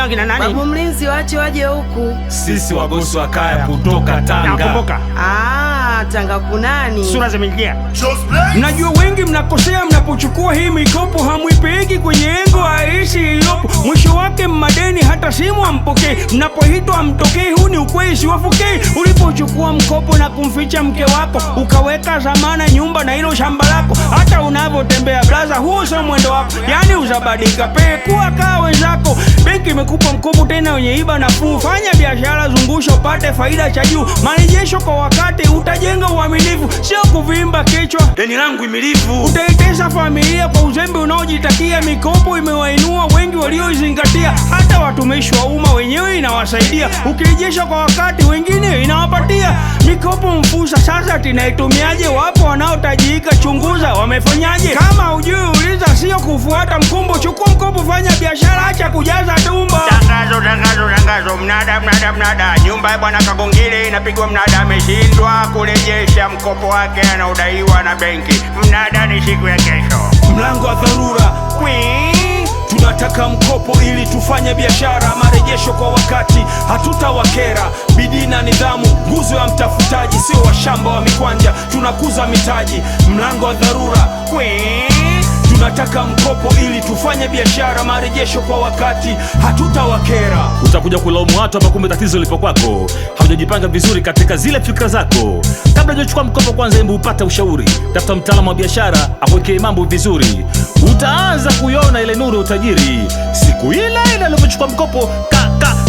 wenyewe kina nani? Babu Mlinzi waache waje huku. Sisi wagosi wa kaya kutoka Tanga. Nakumbuka. Tanga kunani? Sura zimeingia. Mnajua wengi mnakosea mnapochukua hii mikopo, hamwipeleki kwenye engo aishi iliyopo. Mwisho wake madeni hata simu hampokei. Mnapoitwa hamtokei, huu ni ukweli siwafokei. Ulipochukua mkopo na kumficha mke wako, ukaweka zamana nyumba na hilo shamba lako, hata unavyotembea blaza, huo sio mwendo wako. Yani uzabadika kuwa kaa wenzako. Benki imekupa mkopo tena wenye iba nafuu. Fanya biashara, zungusha upate faida cha juu. Marejesho kwa wakati, utajenga uaminifu, sio kuvimba kichwa. Deni langu imilifu. Utaitesa familia kwa uzembe unaojitakia. Mikopo imewainua wengi walioizingatia, hata watumishi wa umma wenyewe inawasaidia. Ukirejesha kwa wakati, wengine inawapatia. Mikopo mfusa sasa tunaitumiaje? Wapo wanaotajika, chunguza wamefanyaje. Kama hujui uliza, sio kufuata mkumbo. Chukua mkopo, fanya biashara, acha kujaza tumbo. Tangazo, mnada. Nyumba ya bwana Kagongile inapigwa mnada, ameshindwa kurejesha mkopo wake anaodaiwa na benki. Mnada ni siku ya kesho. Mlango wa dharura. Tunataka mkopo ili tufanye biashara, marejesho kwa wakati, hatutawakera. Bidii na nidhamu, nguzo ya mtafutaji, sio washamba wa mikwanja, tunakuza mitaji. Mlango wa dharura. Tunataka mkopo ili tufanye biashara, marejesho kwa wakati, hatutawakera. Utakuja kulaumu watu hapa, kumbe tatizo lipo kwako. Haujajipanga vizuri katika zile fikra zako. Kabla hujachukua mkopo, kwanza hebu upate ushauri. Tafuta mtaalamu wa biashara akuwekee mambo vizuri. Utaanza kuiona ile nuru utajiri siku ile alipochukua mkopo.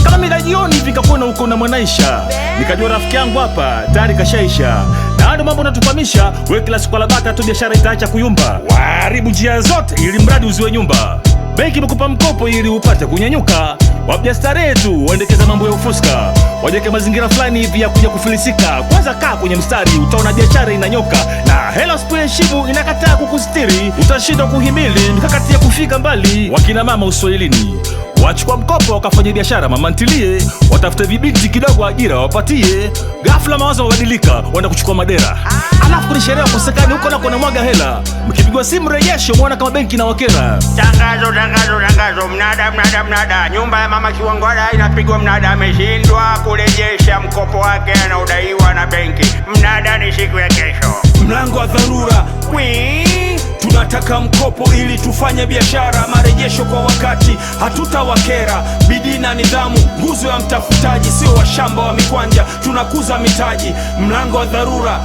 Kama mimi jioni hivi nikakuona huko na Mwanaisha, nikajua rafiki yangu hapa tayari kashaisha. Na ndio mambo natufahamisha, wewe kila siku la bata tu biashara itaacha kuyumba. Waharibu njia zote ili mradi uziwe nyumba. Benki imekupa mkopo ili upate kunyanyuka. Wapia starehe tu waendekeza mambo ya ufuska, wajeke mazingira fulani hivi ya kuja kufilisika. Kwanza kaa kwenye mstari, utaona biashara inanyoka. Na hela usipoheshimu inakataa kukustiri, utashindwa kuhimili mikakati ya kufika mbali. Wakina mama uswahilini wachukua mkopo wakafanya biashara, mama ntilie, watafute vibinti kidogo ajira wapatie. Ghafla mawazo mabadilika, wanda kuchukua madera. Alafu kuna sherehe kusekani huko na kuna mwaga hela. Mkipigwa simu rejesho, muona kama benki na wakera. Tangazo, mnada. Nyumba ya mama Kiwangwala inapigwa mnada, ameshindwa kurejesha mkopo wake anaodaiwa na benki. Mnada ni siku ya kesho. Mlango wa dharura. Tunataka mkopo ili tufanye biashara, marejesho kwa wakati, hatutawakera. Bidii na nidhamu, nguzo ya mtafutaji, sio washamba wa mikwanja, tunakuza mitaji. Mlango wa dharura.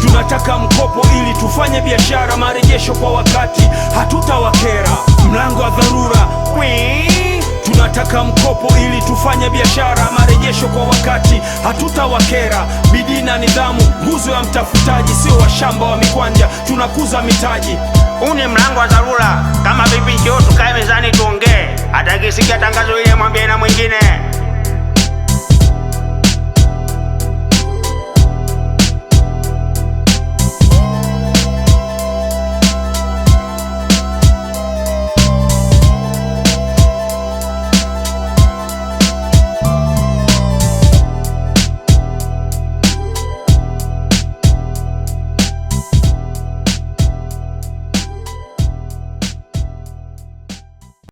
Tunataka mkopo ili tufanye biashara, marejesho kwa wakati, hatutawakera. Mlango wa dharura. Tunataka mkopo ili tufanye biashara, marejesho kwa wakati, hatutawakera. Bidii na nidhamu, nguzo ya mtafutaji, sio washamba wa mikwanja, tunakuza mitaji. Huu ni mlango wa dharura. Kama vipi, njoo tukae mezani tuongee. Atakisikia tangazo ile mwambie na mwingine.